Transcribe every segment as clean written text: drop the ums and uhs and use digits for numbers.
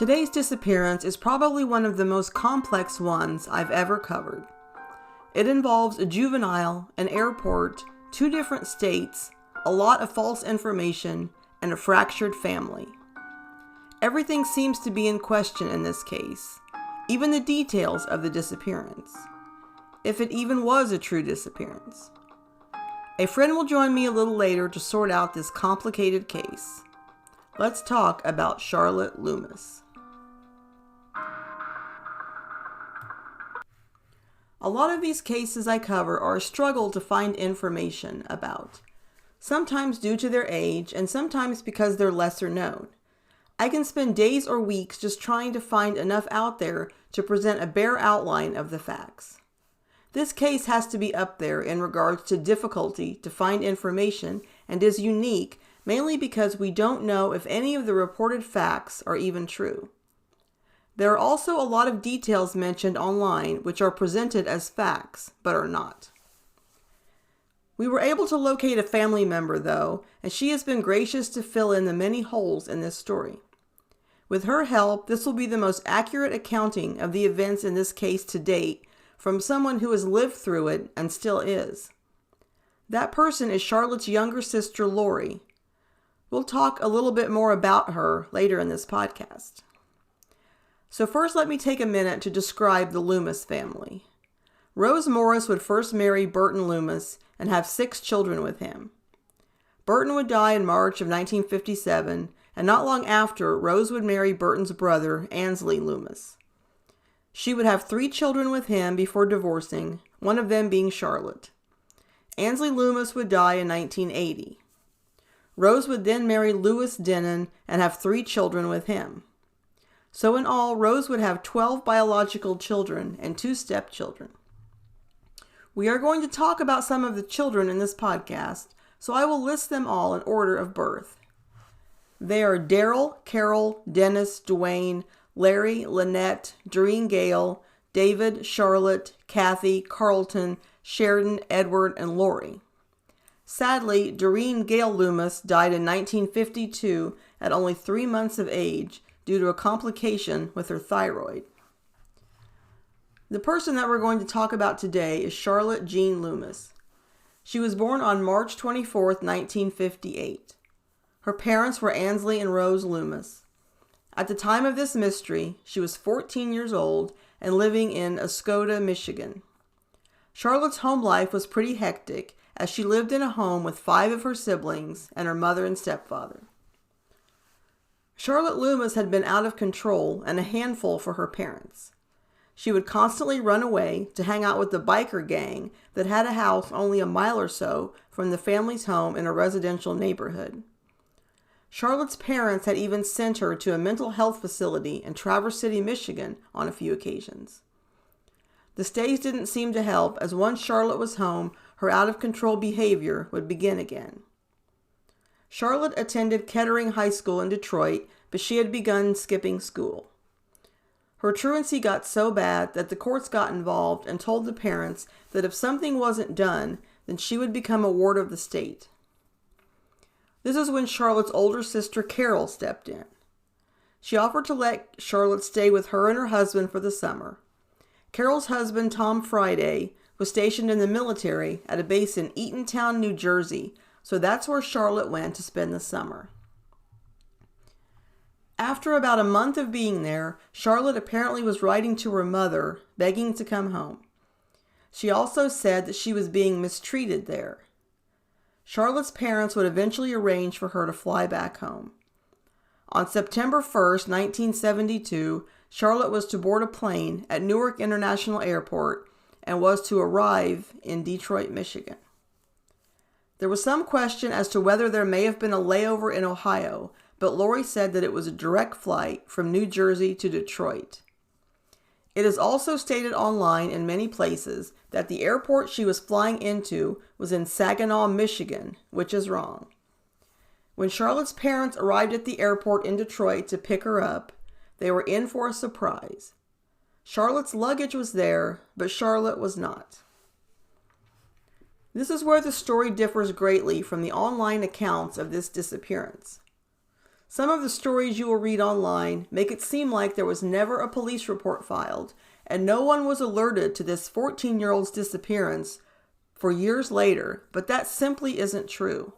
Today's disappearance is probably one of the most complex ones I've ever covered. It involves a juvenile, an airport, 2 different states, a lot of false information, and a fractured family. Everything seems to be in question in this case, even the details of the disappearance, if it even was a true disappearance. A friend will join me a little later to sort out this complicated case. Let's talk about Charlotte Loomis. A lot of these cases I cover are a struggle to find information about, sometimes due to their age and sometimes because they're lesser known. I can spend days or weeks just trying to find enough out there to present a bare outline of the facts. This case has to be up there in regards to difficulty to find information and is unique mainly because we don't know if any of the reported facts are even true. There are also a lot of details mentioned online which are presented as facts, but are not. We were able to locate a family member, though, and she has been gracious to fill in the many holes in this story. With her help, this will be the most accurate accounting of the events in this case to date from someone who has lived through it and still is. That person is Charlotte's younger sister, Lori. We'll talk a little bit more about her later in this podcast. So first, let me take a minute to describe the Loomis family. Rose Morris would first marry Burton Loomis and have 6 children with him. Burton would die in March of 1957, and not long after, Rose would marry Burton's brother, Ansley Loomis. She would have 3 children with him before divorcing, one of them being Charlotte. Ansley Loomis would die in 1980. Rose would then marry Louis Denon and have 3 children with him. So in all, Rose would have 12 biological children and 2 stepchildren. We are going to talk about some of the children in this podcast, so I will list them all in order of birth. They are Daryl, Carol, Dennis, Dwayne, Larry, Lynette, Doreen Gale, David, Charlotte, Kathy, Carlton, Sheridan, Edward, and Lori. Sadly, Doreen Gale Loomis died in 1952 at only 3 months of age, due to a complication with her thyroid. The person that we're going to talk about today is Charlotte Jean Loomis. She was born on March 24, 1958. Her parents were Ansley and Rose Loomis. At the time of this mystery, she was 14 years old and living in Oscoda, Michigan. Charlotte's home life was pretty hectic as she lived in a home with 5 of her siblings and her mother and stepfather. Charlotte Loomis had been out of control and a handful for her parents. She would constantly run away to hang out with the biker gang that had a house only a mile or so from the family's home in a residential neighborhood. Charlotte's parents had even sent her to a mental health facility in Traverse City, Michigan on a few occasions. The stays didn't seem to help, as once Charlotte was home, her out-of-control behavior would begin again. Charlotte attended Kettering High School in Detroit, but she had begun skipping school. Her truancy got so bad that the courts got involved and told the parents that if something wasn't done, then she would become a ward of the state. This is when Charlotte's older sister Carol stepped in. She offered to let Charlotte stay with her and her husband for the summer. Carol's husband, Tom Friday, was stationed in the military at a base in Eatontown, New Jersey, so that's where Charlotte went to spend the summer. After about a month of being there, Charlotte apparently was writing to her mother, begging to come home. She also said that she was being mistreated there. Charlotte's parents would eventually arrange for her to fly back home. On September 1st, 1972, Charlotte was to board a plane at Newark International Airport and was to arrive in Detroit, Michigan. There was some question as to whether there may have been a layover in Ohio, but Lori said that it was a direct flight from New Jersey to Detroit. It is also stated online in many places that the airport she was flying into was in Saginaw, Michigan, which is wrong. When Charlotte's parents arrived at the airport in Detroit to pick her up, they were in for a surprise. Charlotte's luggage was there, but Charlotte was not. This is where the story differs greatly from the online accounts of this disappearance. Some of the stories you will read online make it seem like there was never a police report filed, and no one was alerted to this 14-year-old's disappearance for years later, but that simply isn't true.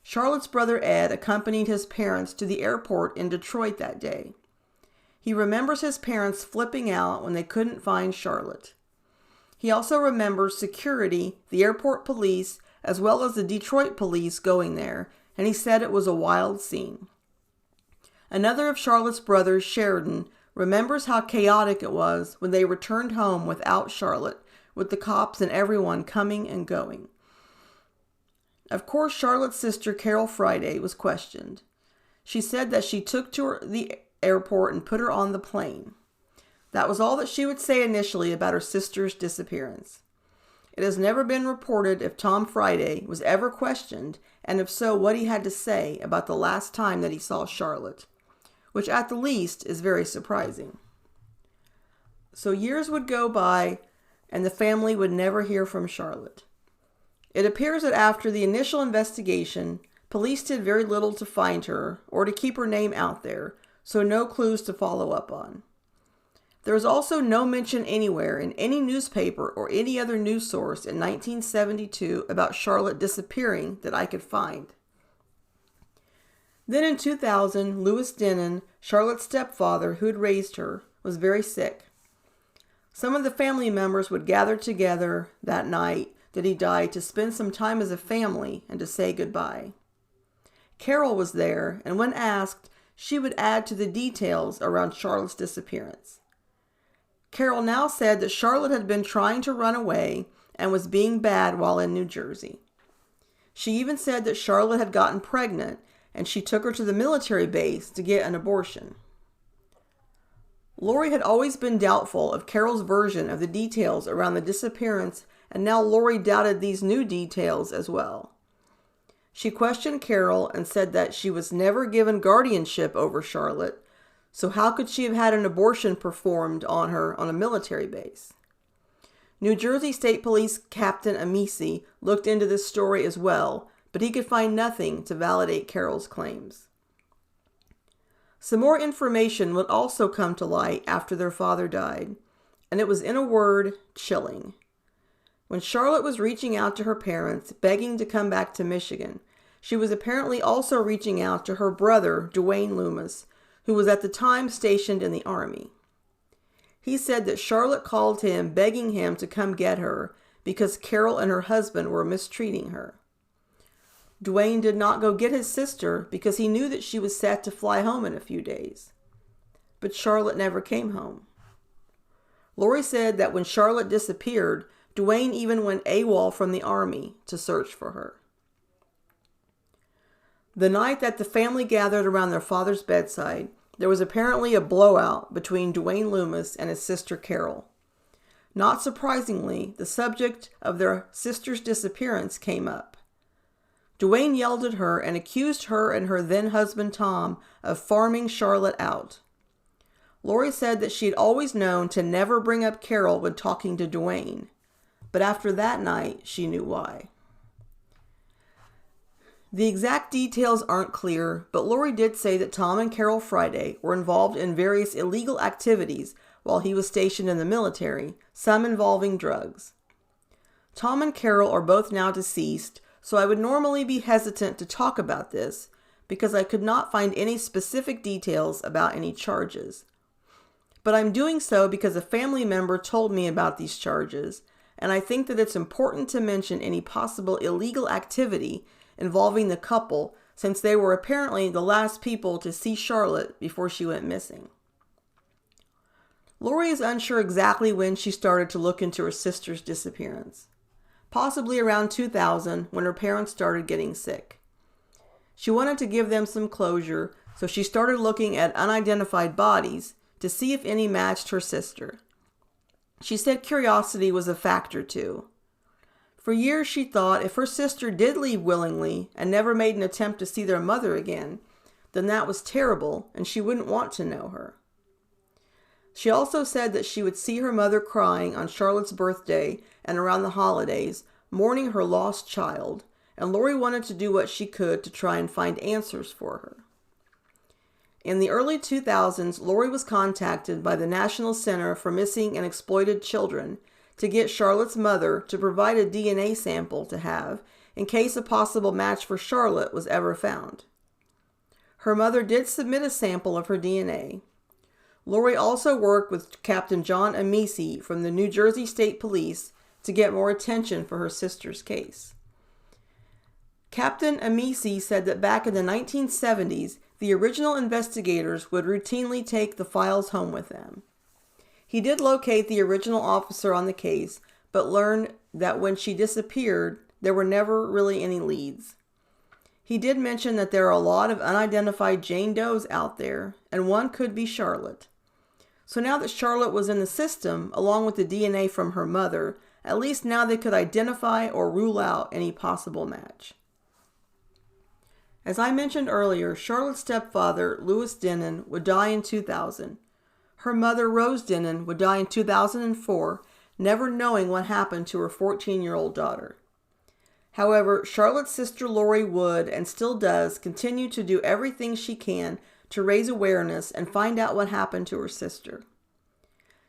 Charlotte's brother Ed accompanied his parents to the airport in Detroit that day. He remembers his parents flipping out when they couldn't find Charlotte. He also remembers security, the airport police, as well as the Detroit police going there, and he said it was a wild scene. Another of Charlotte's brothers, Sheridan, remembers how chaotic it was when they returned home without Charlotte, with the cops and everyone coming and going. Of course, Charlotte's sister, Carol Friday, was questioned. She said that she took to the airport and put her on the plane. That was all that she would say initially about her sister's disappearance. It has never been reported if Tom Friday was ever questioned, and if so, what he had to say about the last time that he saw Charlotte, which at the least is very surprising. So years would go by, and the family would never hear from Charlotte. It appears that after the initial investigation, police did very little to find her or to keep her name out there, so no clues to follow up on. There is also no mention anywhere in any newspaper or any other news source in 1972 about Charlotte disappearing that I could find. Then in 2000, Louis Denon, Charlotte's stepfather who had raised her, was very sick. Some of the family members would gather together that night that he died to spend some time as a family and to say goodbye. Carol was there, and when asked, she would add to the details around Charlotte's disappearance. Carol now said that Charlotte had been trying to run away and was being bad while in New Jersey. She even said that Charlotte had gotten pregnant and she took her to the military base to get an abortion. Lori had always been doubtful of Carol's version of the details around the disappearance, and now Lori doubted these new details as well. She questioned Carol and said that she was never given guardianship over Charlotte, so how could she have had an abortion performed on her on a military base? New Jersey State Police Captain Amici looked into this story as well, but he could find nothing to validate Carol's claims. Some more information would also come to light after their father died, and it was, in a word, chilling. When Charlotte was reaching out to her parents, begging to come back to Michigan, she was apparently also reaching out to her brother, Duane Loomis, who was at the time stationed in the Army. He said that Charlotte called him begging him to come get her because Carol and her husband were mistreating her. Duane did not go get his sister because he knew that she was set to fly home in a few days. But Charlotte never came home. Lori said that when Charlotte disappeared, Duane even went AWOL from the Army to search for her. The night that the family gathered around their father's bedside, there was apparently a blowout between Duane Loomis and his sister Carol. Not surprisingly, the subject of their sister's disappearance came up. Duane yelled at her and accused her and her then-husband Tom of farming Charlotte out. Lori said that she had always known to never bring up Carol when talking to Duane, but after that night, she knew why. The exact details aren't clear, but Lori did say that Tom and Carol Friday were involved in various illegal activities while he was stationed in the military, some involving drugs. Tom and Carol are both now deceased, so I would normally be hesitant to talk about this because I could not find any specific details about any charges. But I'm doing so because a family member told me about these charges, and I think that it's important to mention any possible illegal activity involving the couple, since they were apparently the last people to see Charlotte before she went missing. Lori is unsure exactly when she started to look into her sister's disappearance. Possibly around 2000, when her parents started getting sick. She wanted to give them some closure, so she started looking at unidentified bodies to see if any matched her sister. She said curiosity was a factor too. For years she thought if her sister did leave willingly and never made an attempt to see their mother again, then that was terrible and she wouldn't want to know her. She also said that she would see her mother crying on Charlotte's birthday and around the holidays, mourning her lost child, and Lori wanted to do what she could to try and find answers for her. In the early 2000s, Lori was contacted by the National Center for Missing and Exploited Children to get Charlotte's mother to provide a DNA sample to have in case a possible match for Charlotte was ever found. Her mother did submit a sample of her DNA. Lori also worked with Captain John Amici from the New Jersey State Police to get more attention for her sister's case. Captain Amici said that back in the 1970s, the original investigators would routinely take the files home with them. He did locate the original officer on the case, but learned that when she disappeared, there were never really any leads. He did mention that there are a lot of unidentified Jane Does out there, and one could be Charlotte. So now that Charlotte was in the system, along with the DNA from her mother, at least now they could identify or rule out any possible match. As I mentioned earlier, Charlotte's stepfather, Louis Denon, would die in 2000. Her mother, Rose Denon, would die in 2004, never knowing what happened to her 14-year-old daughter. However, Charlotte's sister Lori would, and still does, continue to do everything she can to raise awareness and find out what happened to her sister.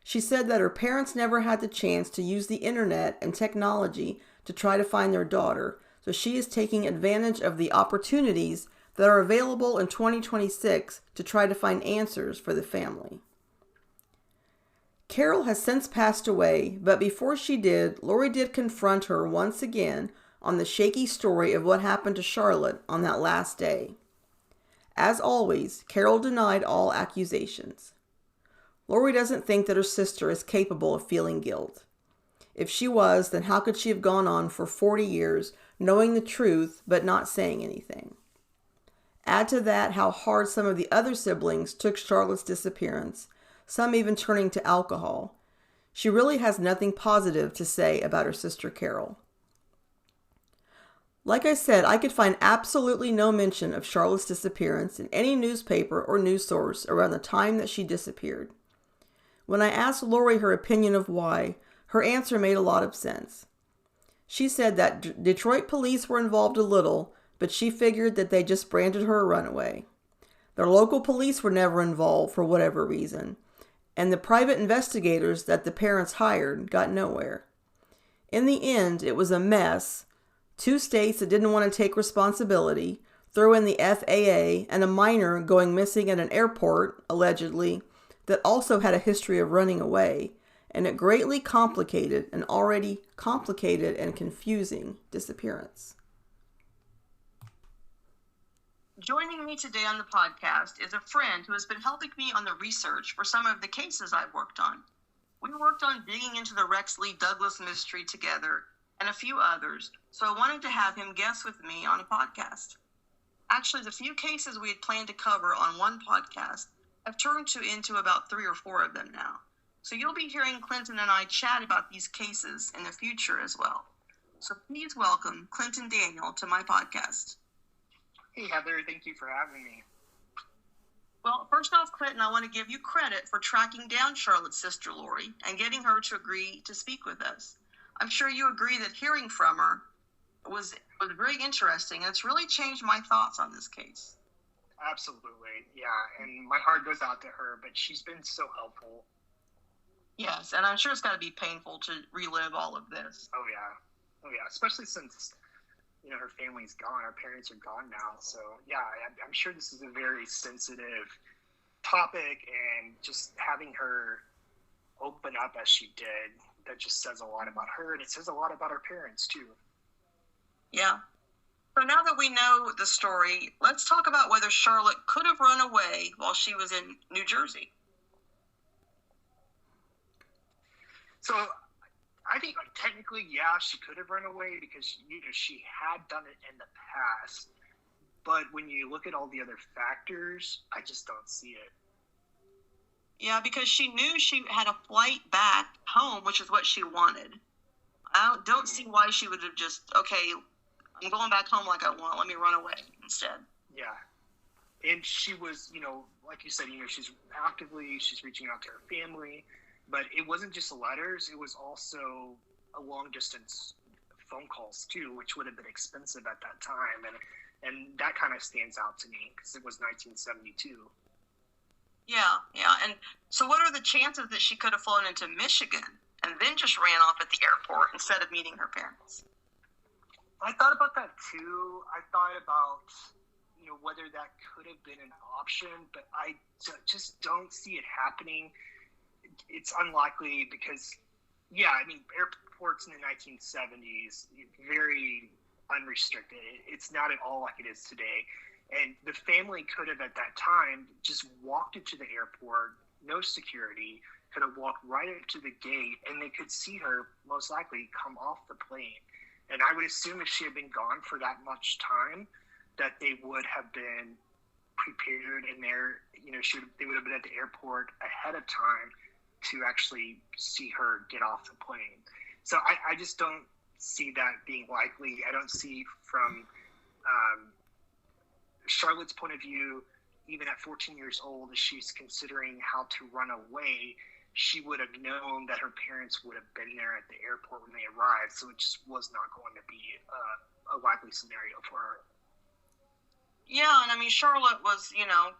She said that her parents never had the chance to use the internet and technology to try to find their daughter, so she is taking advantage of the opportunities that are available in 2026 to try to find answers for the family. Carol has since passed away, but before she did, Lori did confront her once again on the shaky story of what happened to Charlotte on that last day. As always, Carol denied all accusations. Lori doesn't think that her sister is capable of feeling guilt. If she was, then how could she have gone on for 40 years knowing the truth but not saying anything? Add to that how hard some of the other siblings took Charlotte's disappearance, some even turning to alcohol. She really has nothing positive to say about her sister Carol. Like I said, I could find absolutely no mention of Charlotte's disappearance in any newspaper or news source around the time that she disappeared. When I asked Lori her opinion of why, her answer made a lot of sense. She said that Detroit police were involved a little, but she figured that they just branded her a runaway. Their local police were never involved for whatever reason, and the private investigators that the parents hired got nowhere. In the end, it was a mess. 2 states that didn't want to take responsibility, throw in the FAA, and a minor going missing at an airport, allegedly, that also had a history of running away, and it greatly complicated an already complicated and confusing disappearance. Joining me today on the podcast is a friend who has been helping me on the research for some of the cases I've worked on. We worked on digging into the Rex Lee Douglas mystery together and a few others, so I wanted to have him guest with me on a podcast. Actually, the few cases we had planned to cover on one podcast have turned into about 3 or 4 of them now. So you'll be hearing Clinton and I chat about these cases in the future as well. So please welcome Clinton Daniel to my podcast. Hey, Heather. Thank you for having me. Well, first off, Clinton, I want to give you credit for tracking down Charlotte's sister, Lori, and getting her to agree to speak with us. I'm sure you agree that hearing from her was very interesting, and it's really changed my thoughts on this case. Absolutely, yeah, and my heart goes out to her, but she's been so helpful. Yes, and I'm sure it's got to be painful to relive all of this. Oh yeah, especially since, her family's gone, our parents are gone now, so yeah, I'm sure this is a very sensitive topic, and just having her open up as she did, that just says a lot about her, and it says a lot about our parents too. Yeah. So now that we know the story, let's talk about whether Charlotte could have run away while she was in New Jersey. So I think technically, yeah, she could have run away because she had done it in the past. But when you look at all the other factors, I just don't see it. Yeah, because she knew she had a flight back home, which is what she wanted. I don't see why she would have just, okay, I'm going back home like I want, let me run away instead. Yeah. And she was, like you said, she's reaching out to her family, but it wasn't just letters, it was also a long distance phone calls too, which would have been expensive at that time. And that kind of stands out to me because it was 1972. Yeah. And so what are the chances that she could have flown into Michigan and then just ran off at the airport instead of meeting her parents? I thought about that too. I thought about, whether that could have been an option, but I just don't see it happening. It's unlikely because, airports in the 1970s, very unrestricted. It's not at all like it is today. And the family could have, at that time, just walked into the airport, no security, could have walked right up to the gate, and they could see her, most likely, come off the plane. And I would assume if she had been gone for that much time, that they would have been prepared, and they would have been at the airport ahead of time to actually see her get off the plane. So I just don't see that being likely. I don't see from Charlotte's point of view, even at 14 years old, as she's considering how to run away, she would have known that her parents would have been there at the airport when they arrived. So it just was not going to be a likely scenario for her. Yeah, and I mean, Charlotte was,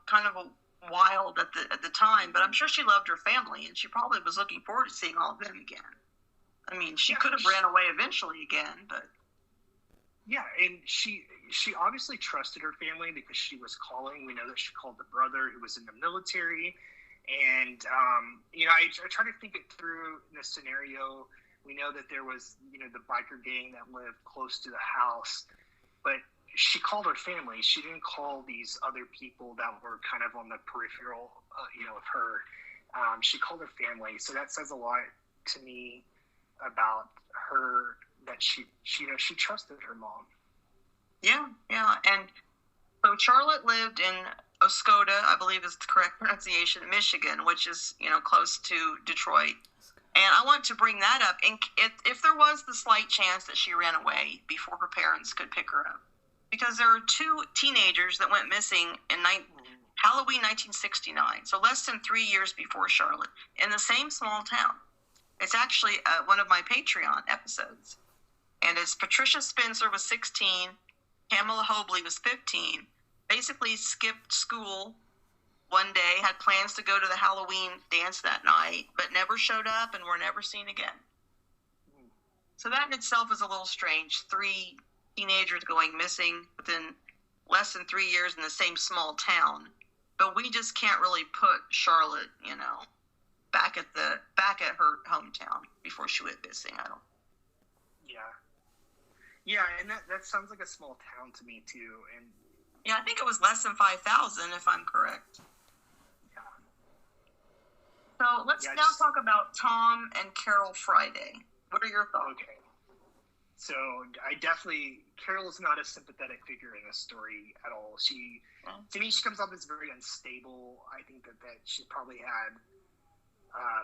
kind of a wild at the time, but I'm sure she loved her family, and she probably was looking forward to seeing all of them again. I mean, she could have ran away eventually again, but... Yeah, and she obviously trusted her family because she was calling. We know that she called the brother who was in the military. And, I try to think it through in the scenario. We know that there was, the biker gang that lived close to the house. But she called her family. She didn't call these other people that were kind of on the peripheral, of her. She called her family. So that says a lot to me about her, that she trusted her mom. Yeah. And so Charlotte lived in Oscoda, I believe is the correct pronunciation, Michigan, which is, close to Detroit. And I want to bring that up. If there was the slight chance that she ran away before her parents could pick her up, because there are two teenagers that went missing in Halloween 1969, so less than 3 years before Charlotte, in the same small town. It's actually one of my Patreon episodes. And it's Patricia Spencer was 16, Pamela Hobley was 15, basically skipped school one day, had plans to go to the Halloween dance that night, but never showed up and were never seen again. So that in itself is a little strange. 3 teenagers going missing within less than 3 years in the same small town. But we just can't really put Charlotte, back at her hometown before she went missing. Yeah, and that sounds like a small town to me too. And yeah, I think it was less than 5,000, if I'm correct. Yeah. So let's now talk about Tom and Carol Friday. What are your thoughts? Okay. So Carol is not a sympathetic figure in this story at all. To me, she comes off as very unstable. I think that she probably had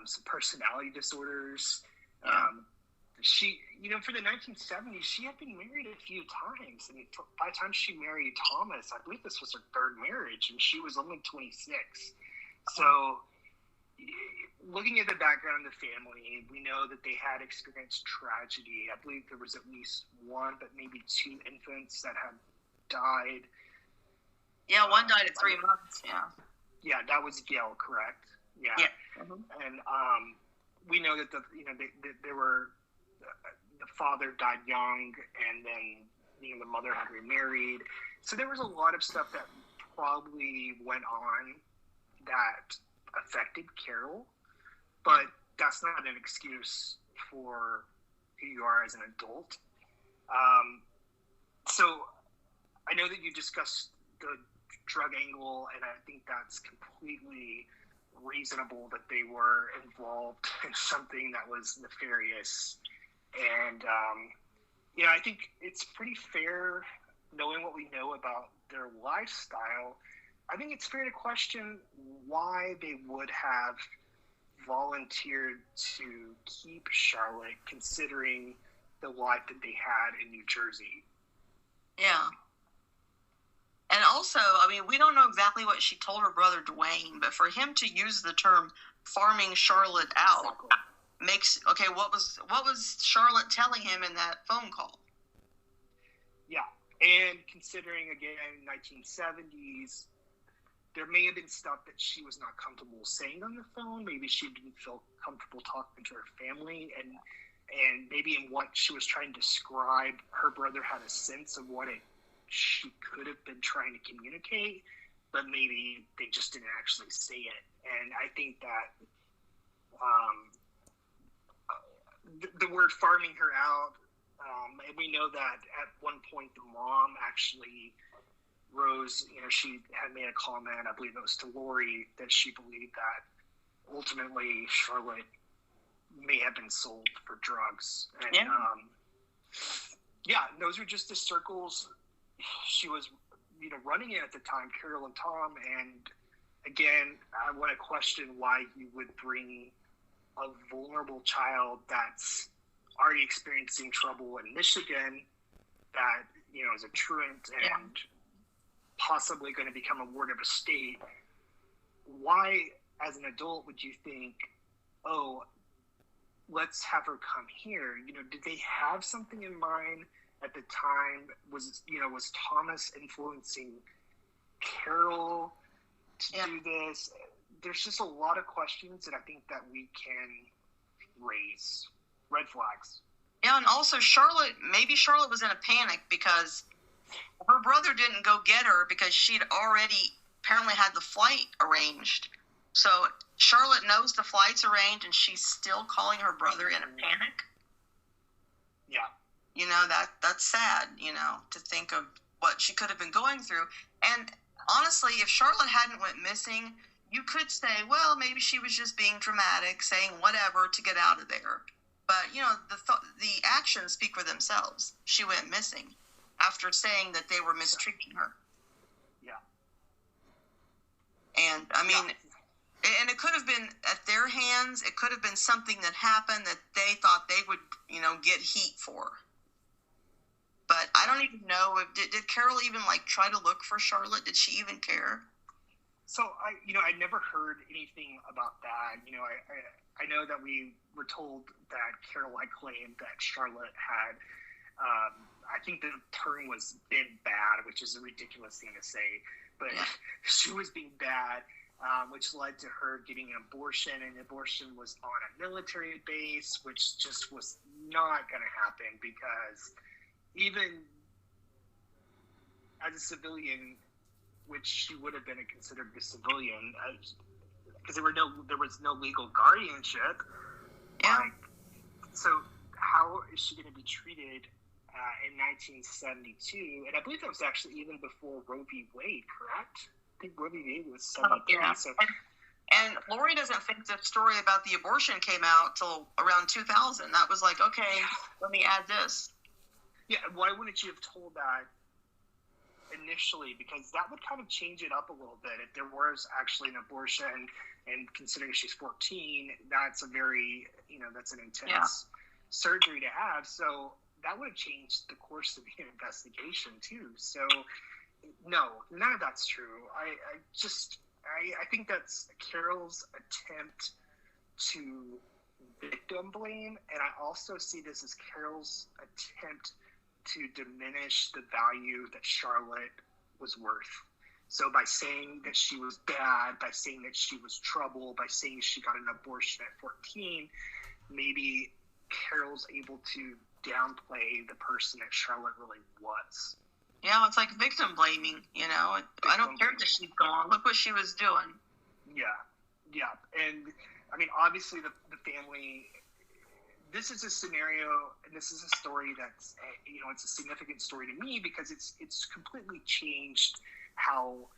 some personality disorders. She, for the 1970s, she had been married a few times. I mean, by the time she married Thomas, I believe this was her 3rd marriage, and she was only 26. So, looking at the background of the family, we know that they had experienced tragedy. I believe there was at least 1, but maybe 2 infants that had died. Yeah, one died at 3 months, yeah. Yeah, that was Gail, correct? Yeah. Mm-hmm. And we know that there were... the father died young, and then the mother had remarried. So there was a lot of stuff that probably went on that affected Carol, but that's not an excuse for who you are as an adult. So I know that you discussed the drug angle, and I think that's completely reasonable that they were involved in something that was nefarious. And, I think it's pretty fair, knowing what we know about their lifestyle. I think it's fair to question why they would have volunteered to keep Charlotte, considering the life that they had in New Jersey. Yeah. And also, I mean, we don't know exactly what she told her brother Dwayne, but for him to use the term farming Charlotte out... Exactly. What was Charlotte telling him in that phone call? Yeah, and considering, again, 1970s, there may have been stuff that she was not comfortable saying on the phone. Maybe she didn't feel comfortable talking to her family, and maybe in what she was trying to describe, her brother had a sense of what she could have been trying to communicate, but maybe they just didn't actually say it. And I think that the word farming her out, and we know that at one point the mom actually, Rose, she had made a comment, I believe it was to Lori, that she believed that ultimately Charlotte may have been sold for drugs. And those were just the circles she was running in at the time, Carol and Tom. And again, I want to question why you would bring a vulnerable child that's already experiencing trouble in Michigan, that is a truant and possibly going to become a ward of a state. Why, as an adult, would you think, oh, let's have her come here? Did they have something in mind at the time? Was Thomas influencing Carol to do this? There's just a lot of questions that I think that we can raise. Red flags. Yeah, and also maybe Charlotte was in a panic because her brother didn't go get her because she'd already apparently had the flight arranged. So Charlotte knows the flight's arranged, and she's still calling her brother in a panic. Yeah. That's sad, to think of what she could have been going through. And honestly, if Charlotte hadn't went missing, you could say, well, maybe she was just being dramatic, saying whatever to get out of there. But, the actions speak for themselves. She went missing after saying that they were mistreating her. Yeah. And, and it could have been at their hands. It could have been something that happened that they thought they would, get heat for. But I don't even know did Carol even try to look for Charlotte? Did she even care? So I never heard anything about that. I know that we were told that Carol had claimed that Charlotte had, I think the term was been bad, which is a ridiculous thing to say, but she was being bad, which led to her getting an abortion, and abortion was on a military base, which just was not going to happen, because even as a civilian, which she would have been considered a civilian, because there was no legal guardianship. Yeah. So how is she going to be treated in 1972? And I believe that was actually even before Roe v. Wade, correct? I think Roe v. Wade was 73. Yeah. So, and Lori doesn't think the story about the abortion came out till around 2000. That was okay, let me add this. Yeah, why wouldn't you have told that initially? Because that would kind of change it up a little bit. If there was actually an abortion, and considering she's 14, that's a very, that's an intense surgery to have. So that would have changed the course of the investigation too. So no, none of that's true. I think that's Carol's attempt to victim blame, and I also see this as Carol's attempt to diminish the value that Charlotte was worth. So by saying that she was bad, by saying that she was trouble, by saying she got an abortion at 14, maybe Carol's able to downplay the person that Charlotte really was. Yeah, it's like victim blaming, I don't care that she's gone. Look what she was doing. Yeah. And, obviously the family, this is a scenario, and this is a story that's, it's a significant story to me, because it's completely changed how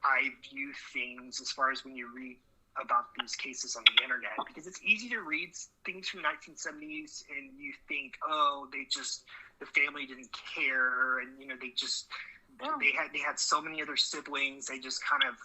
I view things as far as when you read about these cases on the internet, because it's easy to read things from 1970s and you think, oh, the family didn't care, and they had so many other siblings, they just kind of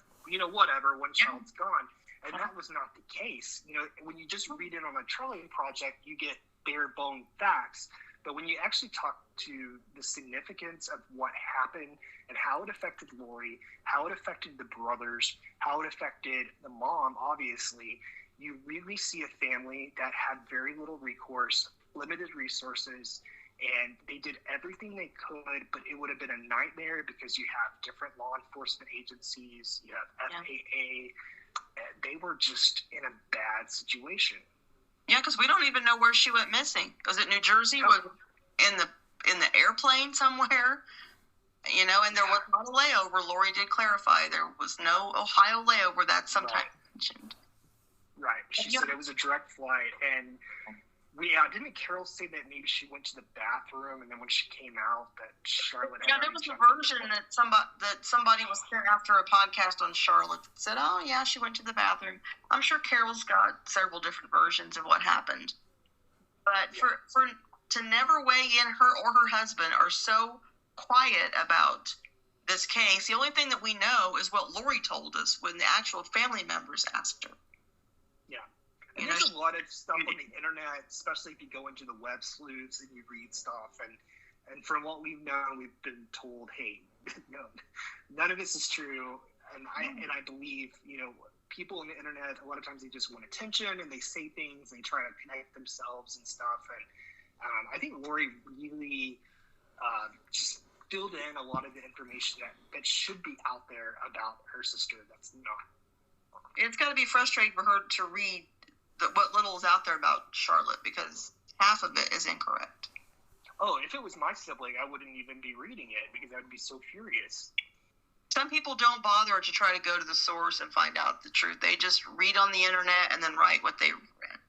whatever, one child's gone. And that was not the case. When you just read it on a Charlie Project, you get bare bone facts. But when you actually talk to the significance of what happened and how it affected Lori, how it affected the brothers, how it affected the mom, obviously, you really see a family that had very little recourse, limited resources, and they did everything they could, but it would have been a nightmare because you have different law enforcement agencies, you have FAA, and they were just in a bad situation. Yeah, because we don't even know where she went missing. Was it New Jersey? No. Was in the airplane somewhere? You know, and there was not a layover. Lori did clarify there was no Ohio layover. That's sometimes mentioned. Right. She said it was a direct flight, and didn't Carol say that maybe she went to the bathroom, and then when she came out, that Charlotte? Yeah, there was a version that somebody was sent after a podcast on Charlotte that said, "Oh yeah, she went to the bathroom." I'm sure Carol's got several different versions of what happened, but for to never weigh in, her or her husband are so quiet about this case. The only thing that we know is what Lori told us when the actual family members asked her. Yeah. And there's a lot of stuff on the internet, especially if you go into the web sleuths and you read stuff. And from what we've known, we've been told, hey, none of this is true. And I believe, people on the internet, a lot of times they just want attention and they say things, they try to connect themselves and stuff. And I think Lori really just filled in a lot of the information that should be out there about her sister that's not. It's got to be frustrating for her to read what little is out there about Charlotte, because half of it is incorrect. Oh, if it was my sibling, I wouldn't even be reading it because I would be so furious. Some people don't bother to try to go to the source and find out the truth. They just read on the internet and then write what they read.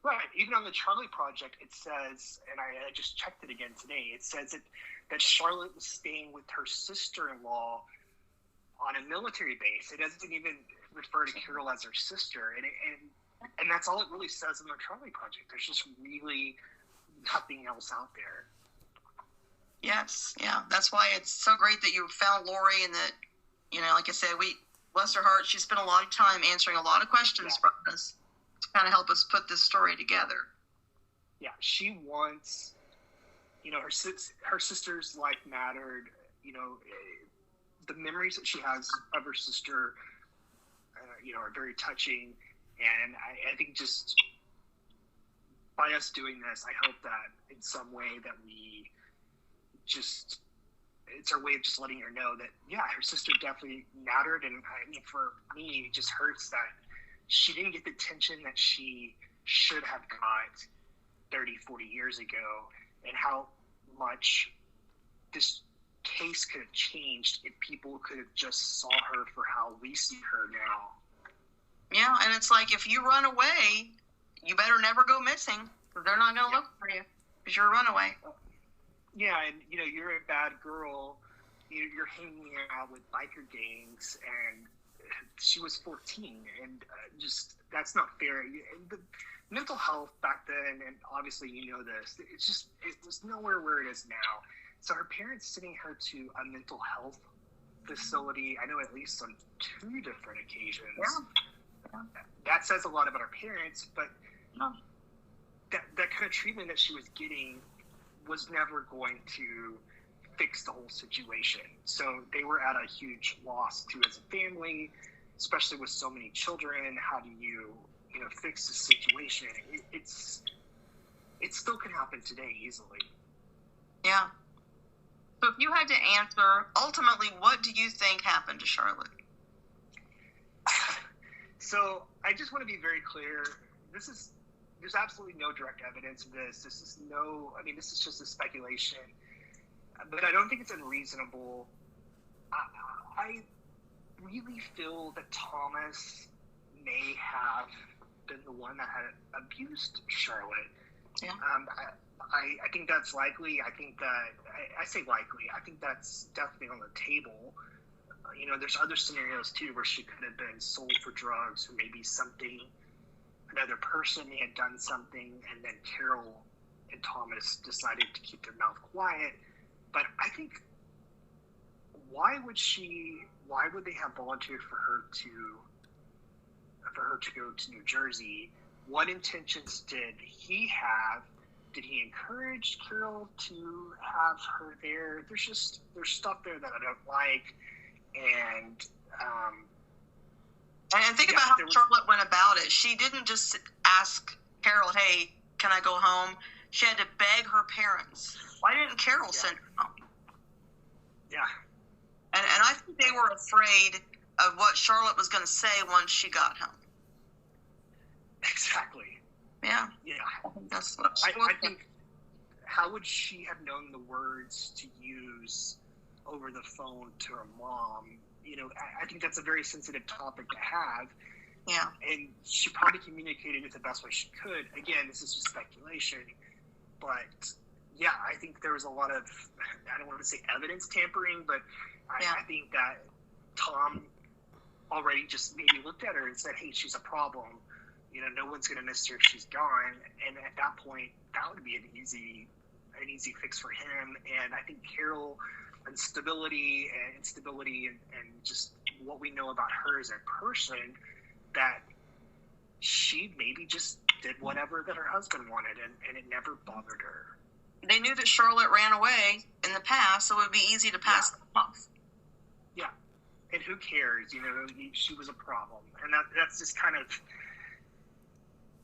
Right. Even on the Charlie Project, it says, and I just checked it again today, it says that Charlotte was staying with her sister-in-law on a military base. It doesn't even refer to Carol as her sister. And that's all it really says in the Charlie Project. There's just really nothing else out there. Yes, yeah. That's why it's so great that you found Lori, and that, like I said, bless her heart, she spent a lot of time answering a lot of questions from us to kind of help us put this story together. Yeah, she wants, her sister's life mattered. The memories that she has of her sister, are very touching. And I think just by us doing this, I hope that in some way that we it's our way of just letting her know that, her sister definitely mattered. And I mean, for me, it just hurts that she didn't get the attention that she should have got 30, 40 years ago, and how much this case could have changed if people could have just saw her for how we see her now. Yeah, and it's like, if you run away, you better never go missing, because they're not going to look for you, because you're a runaway. Yeah, and, you're a bad girl. You're hanging out with biker gangs, and she was 14, and just, that's not fair. And the mental health back then, and obviously this, it was nowhere where it is now. So her parents sending her to a mental health facility, I know at least on 2 different occasions. Yeah. That says a lot about our parents, but that kind of treatment that she was getting was never going to fix the whole situation. So they were at a huge loss too as a family, especially with so many children. How do you fix the situation? It still can happen today easily. Yeah. So if you had to answer, ultimately, what do you think happened to Charlotte? So I just want to be very clear. There's absolutely no direct evidence of this. This is just a speculation. But I don't think it's unreasonable. I really feel that Thomas may have been the one that had abused Charlotte. Yeah. I think that's likely. I think that, I say likely, I think that's definitely on the table. There's other scenarios too where she could have been sold for drugs, or maybe another person may have done something, and then Carol and Thomas decided to keep their mouth quiet. But I think, why would they have volunteered for her to go to New Jersey? What intentions did he have? Did he encourage Carol to have her there? There's stuff there that I don't like. And think about how Charlotte went about it. She didn't just ask Carol, hey, can I go home? she had to beg her parents. Why didn't Carol send her home? Yeah. And I think they were afraid of what Charlotte was going to say once she got home. Exactly. Yeah. Yeah. That's what I think, how would she have known the words to use over the phone to her mom? You know, I think that's a very sensitive topic to have. Yeah. And she probably communicated it the best way she could. Again, this is just speculation. But, yeah, I think there was a lot of, I don't want to say evidence tampering, but I think that Tom already just maybe looked at her and said, hey, she's a problem. You know, no one's going to miss her if she's gone. And at that point, that would be an easy fix for him. And I think Carol, instability and just what we know about her as a person, that she maybe just did whatever that her husband wanted, and it never bothered her. They knew that Charlotte ran away in the past, so it would be easy to pass them off. Yeah. And who cares? You know, she was a problem. And that's just kind of,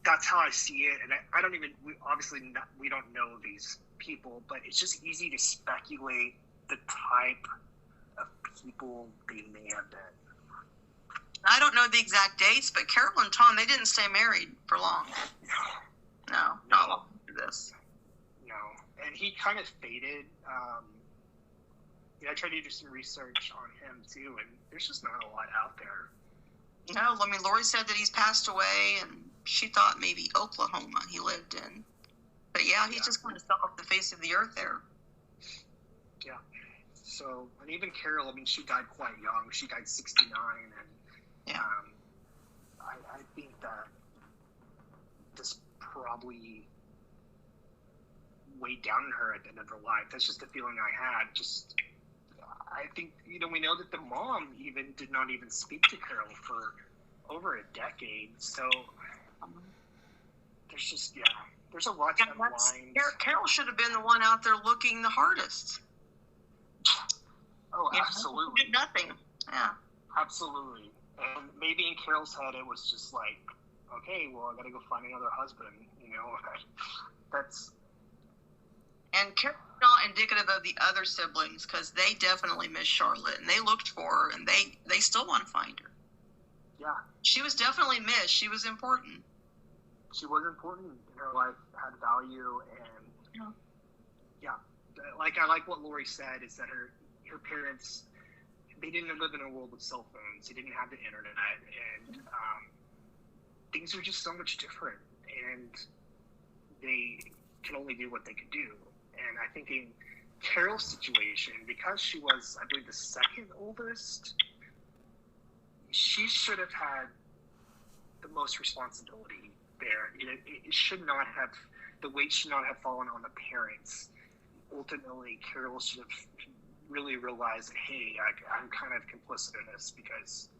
that's how I see it. And I don't even, we don't know these people, but it's just easy to speculate the type of people they may have been. I don't know the exact dates, but Carol and Tom, they didn't stay married for long. No, not long after this. No. And he kind of faded. I tried to do some research on him too, and there's just not a lot out there. No, I mean, Lori said that he's passed away, and she thought maybe Oklahoma he lived in. But yeah, he just kind of fell off the face of the earth there. Yeah. So, and even Carol, I mean, she died quite young. She died 69, and I think that this probably weighed down on her at the end of her life. That's just the feeling I had. I think, you know, we know that the mom even did not even speak to Carol for over a decade. So there's just, there's a lot to unwind. Carol should have been the one out there looking the hardest. Oh, absolutely. Did nothing. Yeah. Absolutely. And maybe in Carol's head it was just like, okay, well, I got to go find another husband. You know, that's. And Carol's not indicative of the other siblings, because they definitely miss Charlotte, and they looked for her, and they still want to find her. Yeah. She was definitely missed. She was important. She was important in her life, had value, and I like what Lori said, is that her parents, they didn't live in a world of cell phones. They didn't have the internet, and things are just so much different, and they could only do what they could do. And I think in Carol's situation, because she was, I believe, the second oldest, she should have had the most responsibility there. You know, it should not have, the weight should not have fallen on the parents. Ultimately, Carol should have really realized that, hey, I'm kind of complicit in this because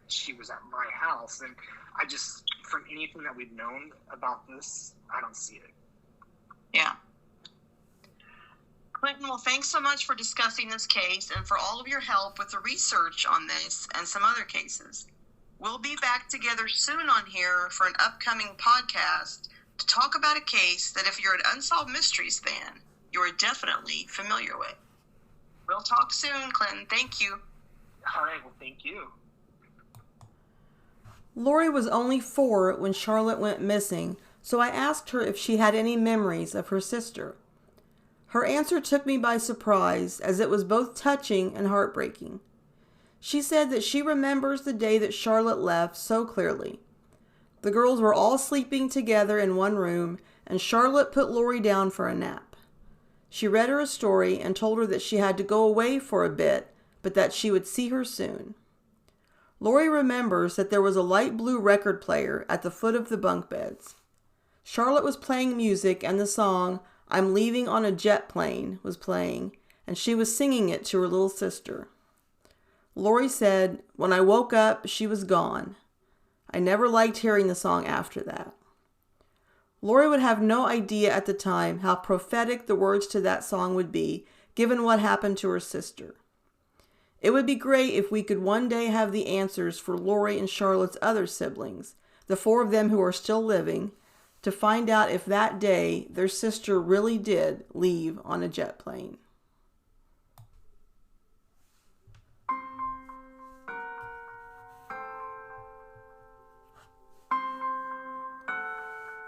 she was at my house. And I just, from anything that we've known about this, I don't see it. Yeah. Clinton, well, thanks so much for discussing this case and for all of your help with the research on this and some other cases. We'll be back together soon on here for an upcoming podcast to talk about a case that, if you're an Unsolved Mysteries fan, you're definitely familiar with. We'll talk soon, Clinton. Thank you. All right, well, thank you. Lori was only 4 when Charlotte went missing, so I asked her if she had any memories of her sister. Her answer took me by surprise, as it was both touching and heartbreaking. She said that she remembers the day that Charlotte left so clearly. The girls were all sleeping together in one room, and Charlotte put Lori down for a nap. She read her a story and told her that she had to go away for a bit, but that she would see her soon. Lori remembers that there was a light blue record player at the foot of the bunk beds. Charlotte was playing music, and the song, "I'm Leaving on a Jet Plane," was playing, and she was singing it to her little sister. Lori said, "When I woke up, she was gone. I never liked hearing the song after that." Lori would have no idea at the time how prophetic the words to that song would be, given what happened to her sister. It would be great if we could one day have the answers for Lori and Charlotte's other siblings, the 4 of them who are still living, to find out if that day their sister really did leave on a jet plane.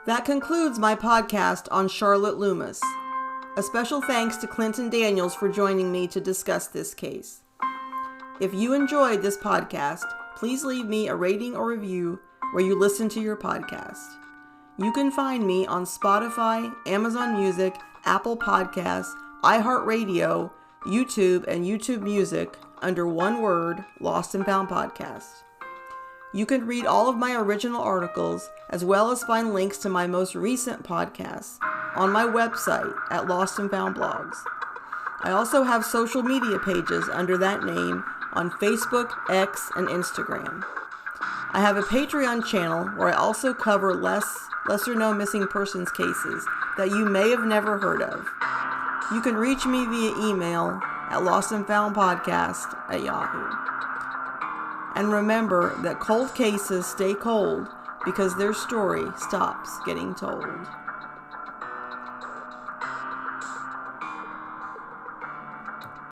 That concludes my podcast on Charlotte Loomis. A special thanks to Clinton Daniels for joining me to discuss this case. If you enjoyed this podcast, please leave me a rating or review where you listen to your podcast. You can find me on Spotify, Amazon Music, Apple Podcasts, iHeartRadio, YouTube, and YouTube Music under one word, Lost and Found Podcast. You can read all of my original articles, as well as find links to my most recent podcasts on my website at Lost and Found Blogs. I also have social media pages under that name on Facebook, X, and Instagram. I have a Patreon channel where I also cover lesser-known missing persons cases that you may have never heard of. You can reach me via email at lostandfoundpodcast@yahoo. And remember that cold cases stay cold because their story stops getting told.